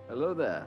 Hello there.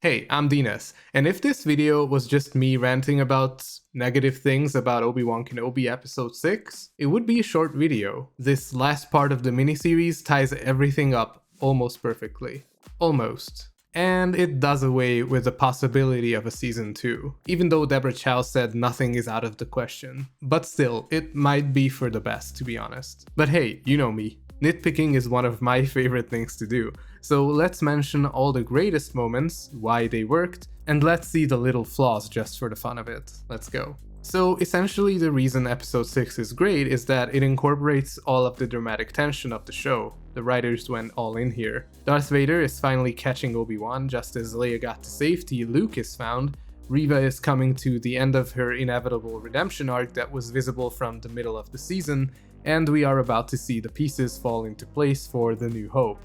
Hey, I'm Dinas, and if this video was just me ranting about negative things about Obi-Wan Kenobi episode 6, it would be a short video. This last part of the miniseries ties everything up almost perfectly. Almost. And it does away with the possibility of a season 2, even though Deborah Chow said nothing is out of the question. But still, it might be for the best, to be honest. But hey, you know me. Nitpicking is one of my favorite things to do, so let's mention all the greatest moments, why they worked, and let's see the little flaws just for the fun of it. Let's go. So essentially the reason episode 6 is great is that it incorporates all of the dramatic tension of the show. The writers went all in here. Darth Vader is finally catching Obi-Wan just as Leia got to safety, Luke is found, Reva is coming to the end of her inevitable redemption arc that was visible from the middle of the season, and we are about to see the pieces fall into place for the New Hope.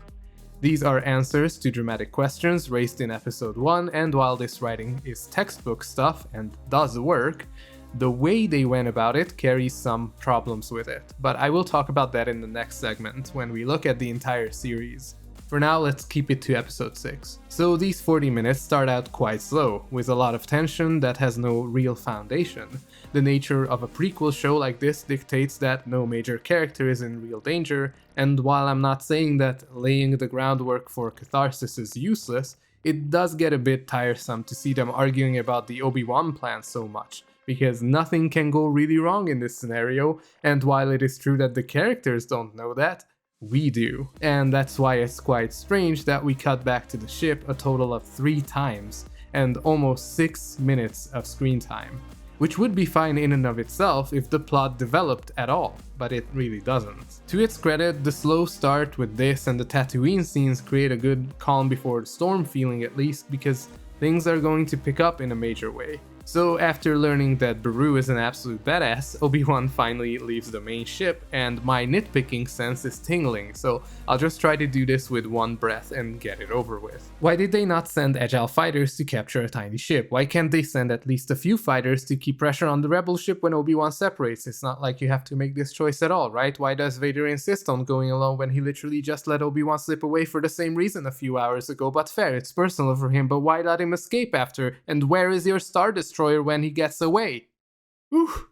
These are answers to dramatic questions raised in episode 1, and while this writing is textbook stuff and does work, the way they went about it carries some problems with it, but I will talk about that in the next segment when we look at the entire series. For now, let's keep it to episode 6. So these 40 minutes start out quite slow, with a lot of tension that has no real foundation. The nature of a prequel show like this dictates that no major character is in real danger, and while I'm not saying that laying the groundwork for catharsis is useless, it does get a bit tiresome to see them arguing about the Obi-Wan plan so much, because nothing can go really wrong in this scenario, and while it is true that the characters don't know that, we do. And that's why it's quite strange that we cut back to the ship a total of 3 times, and almost 6 minutes of screen time. Which would be fine in and of itself if the plot developed at all, but it really doesn't. To its credit, the slow start with this and the Tatooine scenes create a good calm before the storm feeling at least, because things are going to pick up in a major way. So after learning that Beru is an absolute badass, Obi-Wan finally leaves the main ship, and my nitpicking sense is tingling, so I'll just try to do this with one breath and get it over with. Why did they not send agile fighters to capture a tiny ship? Why can't they send at least a few fighters to keep pressure on the rebel ship when Obi-Wan separates? It's not like you have to make this choice at all, right? Why does Vader insist on going alone when he literally just let Obi-Wan slip away for the same reason a few hours ago? But fair, it's personal for him, but why let him escape after? And where is your Star Destroyer when he gets away? Oof.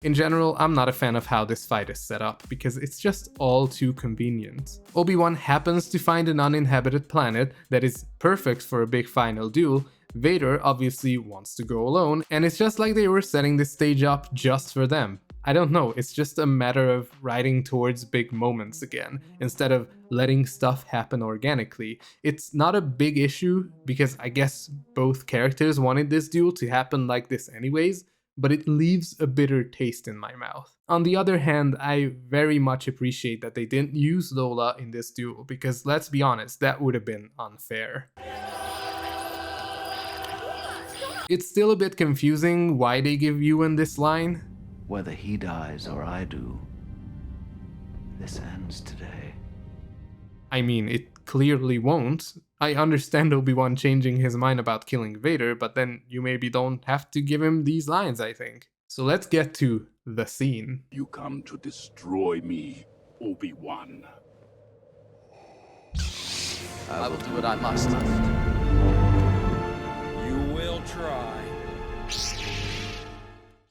In general, I'm not a fan of how this fight is set up, because it's just all too convenient. Obi-Wan happens to find an uninhabited planet that is perfect for a big final duel. Vader obviously wants to go alone, and it's just like they were setting this stage up just for them. I don't know, it's just a matter of riding towards big moments again, instead of letting stuff happen organically. It's not a big issue, because I guess both characters wanted this duel to happen like this anyways, but it leaves a bitter taste in my mouth. On the other hand, I very much appreciate that they didn't use Lola in this duel, because let's be honest, that would have been unfair. It's still a bit confusing why they give Ewan this line. Whether he dies or I do, this ends today. I mean, it clearly won't. I understand Obi-Wan changing his mind about killing Vader, but then you maybe don't have to give him these lines, I think. So let's get to the scene. You come to destroy me, Obi-Wan. I will do what I must. You will try.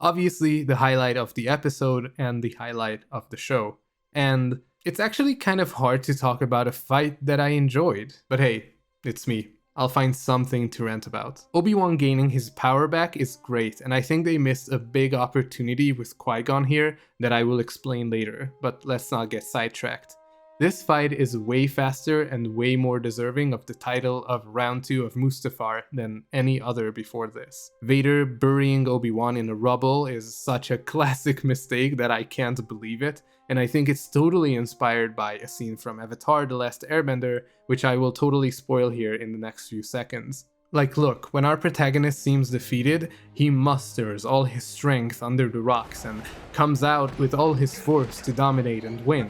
Obviously, the highlight of the episode and the highlight of the show. And it's actually kind of hard to talk about a fight that I enjoyed. But hey, it's me. I'll find something to rant about. Obi-Wan gaining his power back is great, and I think they missed a big opportunity with Qui-Gon here that I will explain later, but let's not get sidetracked. This fight is way faster and way more deserving of the title of Round 2 of Mustafar than any other before this. Vader burying Obi-Wan in the rubble is such a classic mistake that I can't believe it, and I think it's totally inspired by a scene from Avatar: The Last Airbender, which I will totally spoil here in the next few seconds. Like, look, when our protagonist seems defeated, he musters all his strength under the rocks and comes out with all his force to dominate and win.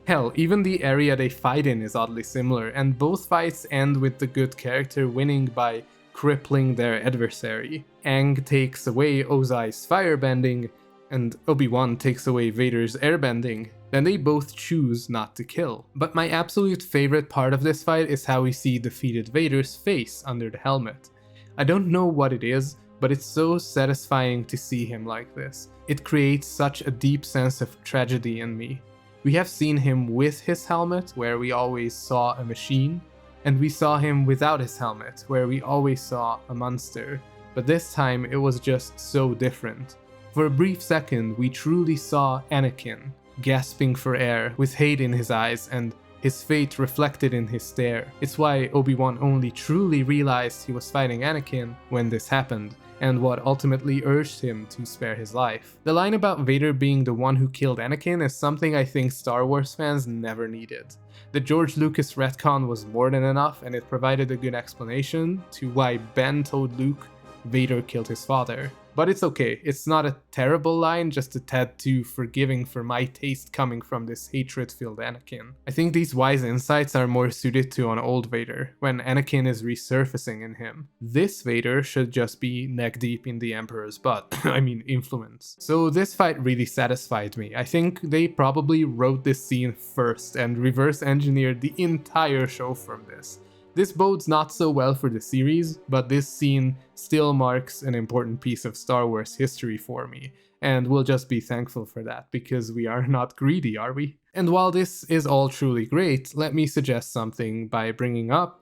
Hell, even the area they fight in is oddly similar, and both fights end with the good character winning by crippling their adversary. Aang takes away Ozai's firebending, and Obi-Wan takes away Vader's airbending. Then they both choose not to kill. But my absolute favorite part of this fight is how we see defeated Vader's face under the helmet. I don't know what it is, but it's so satisfying to see him like this. It creates such a deep sense of tragedy in me. We have seen him with his helmet, where we always saw a machine, and we saw him without his helmet, where we always saw a monster. But this time it was just so different. For a brief second, we truly saw Anakin, gasping for air, with hate in his eyes and his fate reflected in his stare. It's why Obi-Wan only truly realized he was fighting Anakin when this happened, and what ultimately urged him to spare his life. The line about Vader being the one who killed Anakin is something I think Star Wars fans never needed. The George Lucas retcon was more than enough, and it provided a good explanation to why Ben told Luke Vader killed his father. But it's okay, it's not a terrible line, just a tad too forgiving for my taste coming from this hatred-filled Anakin. I think these wise insights are more suited to an old Vader, when Anakin is resurfacing in him. This Vader should just be neck deep in the Emperor's butt, I mean influence. So this fight really satisfied me. I think they probably wrote this scene first and reverse engineered the entire show from this. This bodes not so well for the series, but this scene still marks an important piece of Star Wars history for me, and we'll just be thankful for that, because we are not greedy, are we? And while this is all truly great, let me suggest something by bringing up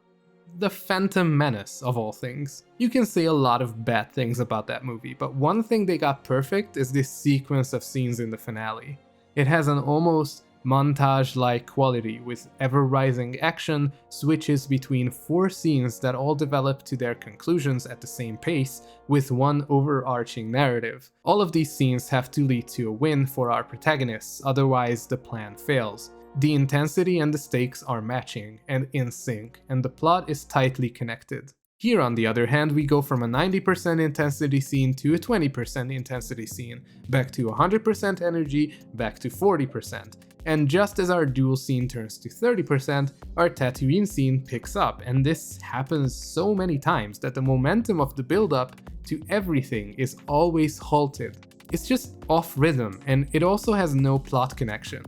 the Phantom Menace, of all things. You can say a lot of bad things about that movie, but one thing they got perfect is this sequence of scenes in the finale. It has an almost montage-like quality with ever-rising action switches between 4 scenes that all develop to their conclusions at the same pace with one overarching narrative. All of these scenes have to lead to a win for our protagonists, otherwise the plan fails. The intensity and the stakes are matching and in sync, and the plot is tightly connected. Here, on the other hand, we go from a 90% intensity scene to a 20% intensity scene, back to 100% energy, back to 40%. And just as our duel scene turns to 30%, our Tatooine scene picks up, and this happens so many times that the momentum of the build-up to everything is always halted. It's just off rhythm, and it also has no plot connection.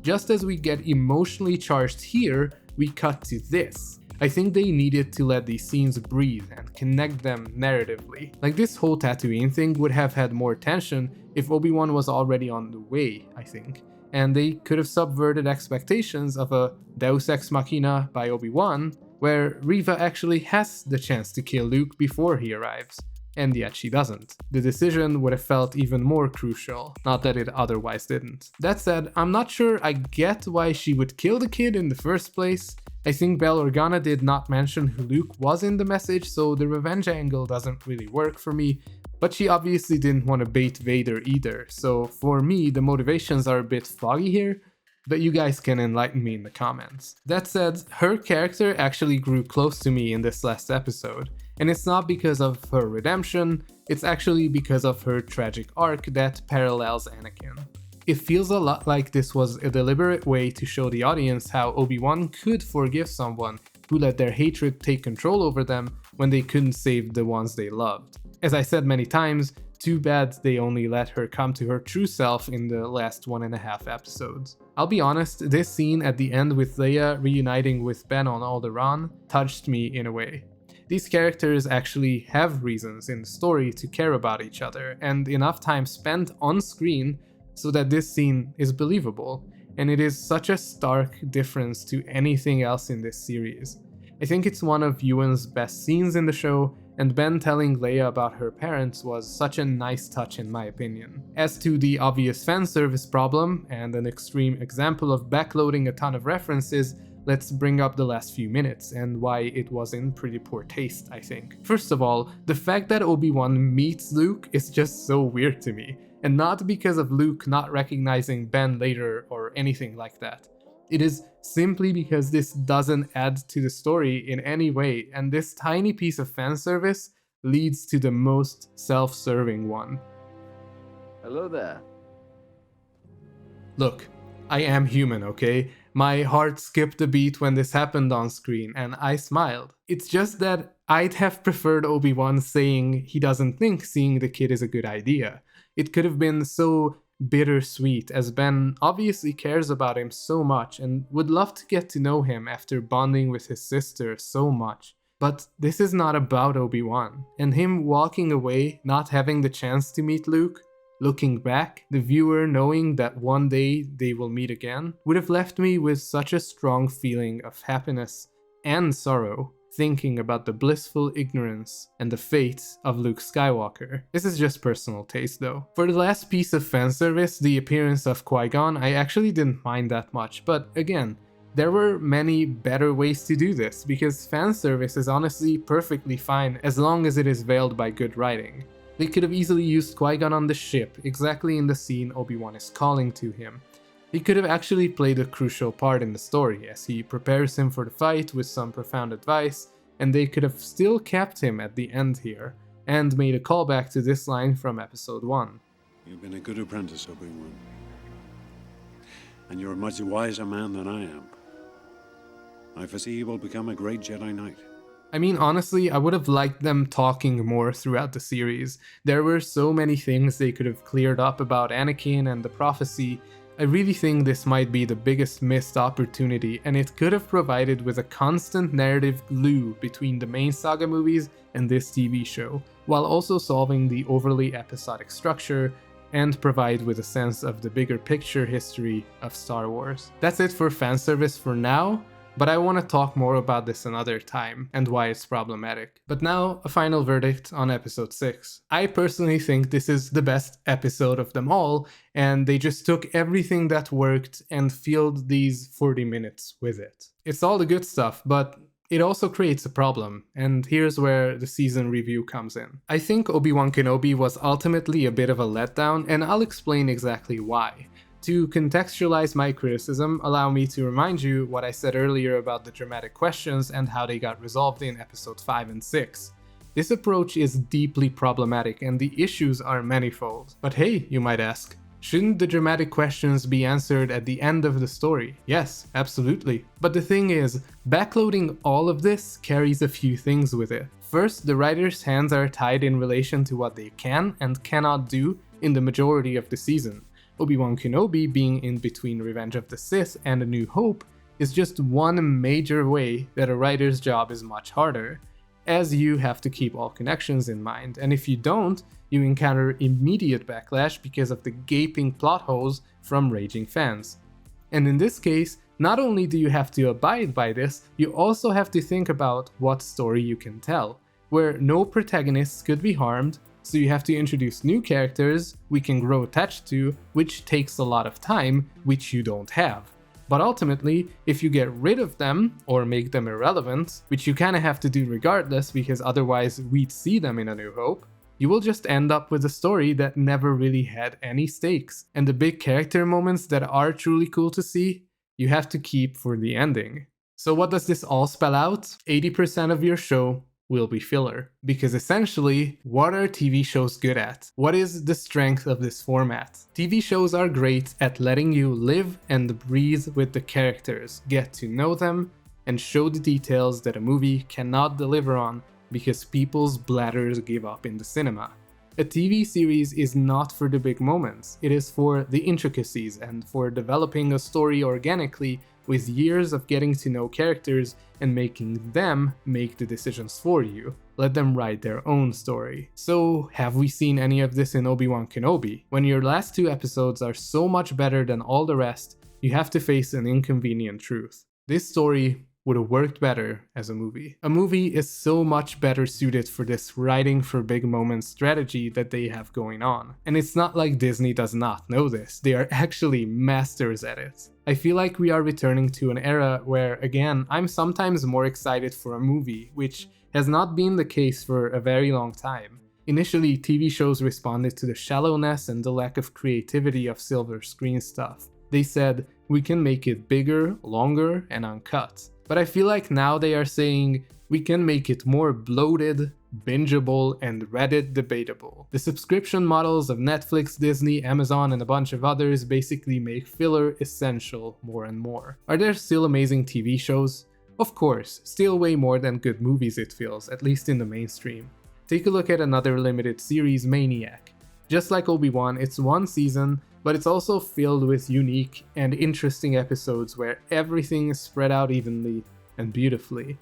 Just as we get emotionally charged here, we cut to this. I think they needed to let these scenes breathe and connect them narratively. Like, this whole Tatooine thing would have had more tension if Obi-Wan was already on the way, I think. And they could have subverted expectations of a Deus Ex Machina by Obi-Wan, where Reva actually has the chance to kill Luke before he arrives, and yet she doesn't. The decision would have felt even more crucial, not that it otherwise didn't. That said, I'm not sure I get why she would kill the kid in the first place. I think Bail Organa did not mention who Luke was in the message, so the revenge angle doesn't really work for me. But she obviously didn't want to bait Vader either, so for me the motivations are a bit foggy here, but you guys can enlighten me in the comments. That said, her character actually grew close to me in this last episode, and it's not because of her redemption, it's actually because of her tragic arc that parallels Anakin. It feels a lot like this was a deliberate way to show the audience how Obi-Wan could forgive someone who let their hatred take control over them when they couldn't save the ones they loved. As I said many times, too bad they only let her come to her true self in the last 1.5 episodes. I'll be honest, this scene at the end with Leia reuniting with Ben on Alderaan touched me in a way. These characters actually have reasons in the story to care about each other, and enough time spent on screen so that this scene is believable, and it is such a stark difference to anything else in this series. I think it's one of Ewan's best scenes in the show, and Ben telling Leia about her parents was such a nice touch in my opinion. As to the obvious fanservice problem, and an extreme example of backloading a ton of references, let's bring up the last few minutes and why it was in pretty poor taste, I think. First of all, the fact that Obi-Wan meets Luke is just so weird to me, and not because of Luke not recognizing Ben later or anything like that. It is simply because this doesn't add to the story in any way, and this tiny piece of fanservice leads to the most self-serving one. Hello there. Look, I am human, okay? My heart skipped a beat when this happened on screen, and I smiled. It's just that I'd have preferred Obi-Wan saying he doesn't think seeing the kid is a good idea. It could have been so bittersweet, as Ben obviously cares about him so much and would love to get to know him after bonding with his sister so much. But this is not about Obi-Wan, and him walking away, not having the chance to meet Luke, looking back, the viewer knowing that one day they will meet again, would have left me with such a strong feeling of happiness and sorrow, thinking about the blissful ignorance and the fate of Luke Skywalker. This is just personal taste though. For the last piece of fanservice, the appearance of Qui-Gon, I actually didn't mind that much, but again, there were many better ways to do this, because fanservice is honestly perfectly fine as long as it is veiled by good writing. They could have easily used Qui-Gon on the ship, exactly in the scene Obi-Wan is calling to him. He could have actually played a crucial part in the story, as he prepares him for the fight with some profound advice, and they could have still kept him at the end here, and made a callback to this line from episode 1. You've been a good apprentice, Obi-Wan. And you're a much wiser man than I am. I foresee you will become a great Jedi Knight. I mean, honestly, I would have liked them talking more throughout the series. There were so many things they could have cleared up about Anakin and the prophecy. I really think this might be the biggest missed opportunity, and it could have provided with a constant narrative glue between the main saga movies and this TV show, while also solving the overly episodic structure and provide with a sense of the bigger picture history of Star Wars. That's it for fanservice for now, but I want to talk more about this another time and why it's problematic. But now, a final verdict on episode 6. I personally think this is the best episode of them all, and they just took everything that worked and filled these 40 minutes with it. It's all the good stuff, but it also creates a problem, and here's where the season review comes in. I think Obi-Wan Kenobi was ultimately a bit of a letdown, and I'll explain exactly why. To contextualize my criticism, allow me to remind you what I said earlier about the dramatic questions and how they got resolved in episodes 5 and 6. This approach is deeply problematic and the issues are manifold. But hey, you might ask, shouldn't the dramatic questions be answered at the end of the story? Yes, absolutely. But the thing is, backloading all of this carries a few things with it. First, the writers' hands are tied in relation to what they can and cannot do in the majority of the season. Obi-Wan Kenobi being in between Revenge of the Sith and A New Hope is just one major way that a writer's job is much harder, as you have to keep all connections in mind, and if you don't, you encounter immediate backlash because of the gaping plot holes from raging fans. And in this case, not only do you have to abide by this, you also have to think about what story you can tell, where no protagonists could be harmed, so you have to introduce new characters we can grow attached to, which takes a lot of time, which you don't have. But ultimately, if you get rid of them, or make them irrelevant, which you kinda have to do regardless because otherwise we'd see them in A New Hope, you will just end up with a story that never really had any stakes, and the big character moments that are truly cool to see, you have to keep for the ending. So what does this all spell out? 80% of your show will be filler. Because essentially, what are TV shows good at? What is the strength of this format? TV shows are great at letting you live and breathe with the characters, get to know them, and show the details that a movie cannot deliver on because people's bladders give up in the cinema. A TV series is not for the big moments, it is for the intricacies and for developing a story organically with years of getting to know characters and making them make the decisions for you. Let them write their own story. So, have we seen any of this in Obi-Wan Kenobi? When your last 2 episodes are so much better than all the rest, you have to face an inconvenient truth. This story would have worked better as a movie. A movie is so much better suited for this writing for big moments strategy that they have going on. And it's not like Disney does not know this, they are actually masters at it. I feel like we are returning to an era where, again, I'm sometimes more excited for a movie, which has not been the case for a very long time. Initially, TV shows responded to the shallowness and the lack of creativity of silver screen stuff. They said, we can make it bigger, longer, and uncut. But I feel like now they are saying, we can make it more bloated, bingeable, and Reddit debatable. The subscription models of Netflix, Disney, Amazon, and a bunch of others basically make filler essential more and more. Are there still amazing TV shows? Of course, still way more than good movies it feels, at least in the mainstream. Take a look at another limited series, Maniac. Just like Obi-Wan, it's one season, but it's also filled with unique and interesting episodes where everything is spread out evenly and beautifully.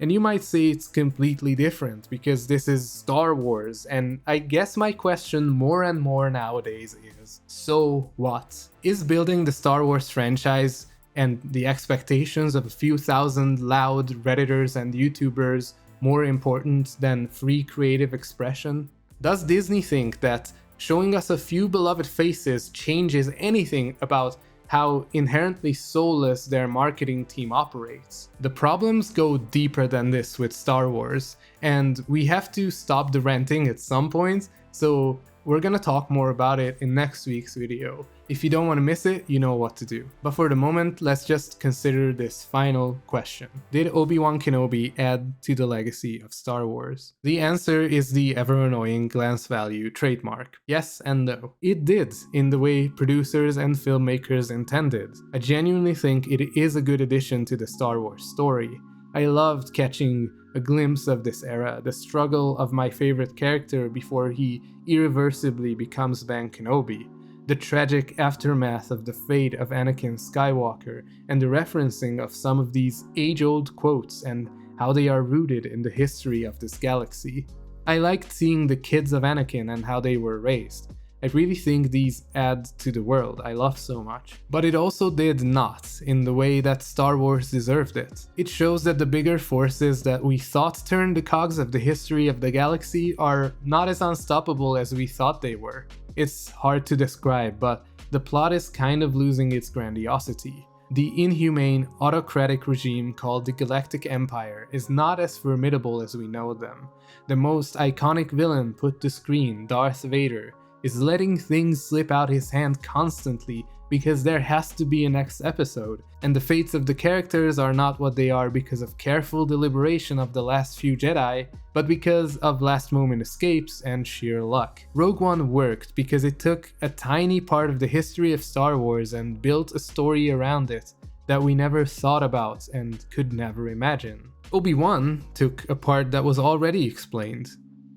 And you might say it's completely different because this is Star Wars, and I guess my question more and more nowadays is, so what? Is building the Star Wars franchise and the expectations of a few thousand loud Redditors and YouTubers more important than free creative expression? Does Disney think that showing us a few beloved faces changes anything about how inherently soulless their marketing team operates? The problems go deeper than this with Star Wars, and we have to stop the ranting at some point, so we're gonna talk more about it in next week's video. If you don't want to miss it, you know what to do. But for the moment, let's just consider this final question. Did Obi-Wan Kenobi add to the legacy of Star Wars? The answer is the ever-annoying glance value trademark. Yes and no. It did, in the way producers and filmmakers intended. I genuinely think it is a good addition to the Star Wars story. I loved catching a glimpse of this era, the struggle of my favorite character before he irreversibly becomes Ben Kenobi, the tragic aftermath of the fate of Anakin Skywalker, and the referencing of some of these age-old quotes and how they are rooted in the history of this galaxy. I liked seeing the kids of Anakin and how they were raised. I really think these add to the world I love so much. But it also did not, in the way that Star Wars deserved it. It shows that the bigger forces that we thought turned the cogs of the history of the galaxy are not as unstoppable as we thought they were. It's hard to describe, but the plot is kind of losing its grandiosity. The inhumane, autocratic regime called the Galactic Empire is not as formidable as we know them. The most iconic villain put to screen, Darth Vader, is letting things slip out his hand constantly because there has to be a next episode, and the fates of the characters are not what they are because of careful deliberation of the last few Jedi, but because of last moment escapes and sheer luck. Rogue One worked because it took a tiny part of the history of Star Wars and built a story around it that we never thought about and could never imagine. Obi-Wan took a part that was already explained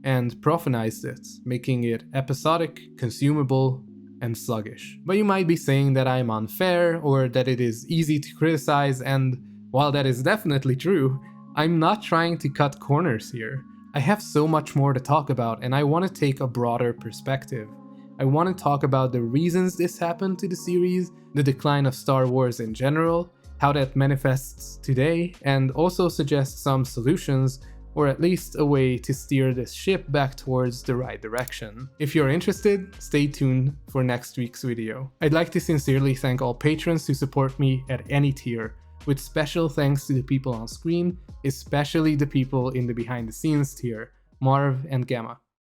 and profanized it, making it episodic, consumable, and sluggish. But you might be saying that I'm unfair or that it is easy to criticize, and while that is definitely true, I'm not trying to cut corners here. I have so much more to talk about, and I want to take a broader perspective. I want to talk about the reasons this happened to the series, the decline of Star Wars in general, how that manifests today, and also suggest some solutions, or at least a way to steer this ship back towards the right direction. If you're interested, stay tuned for next week's video. I'd like to sincerely thank all patrons who support me at any tier, with special thanks to the people on screen, especially the people in the behind the scenes tier, Marv and Gamma.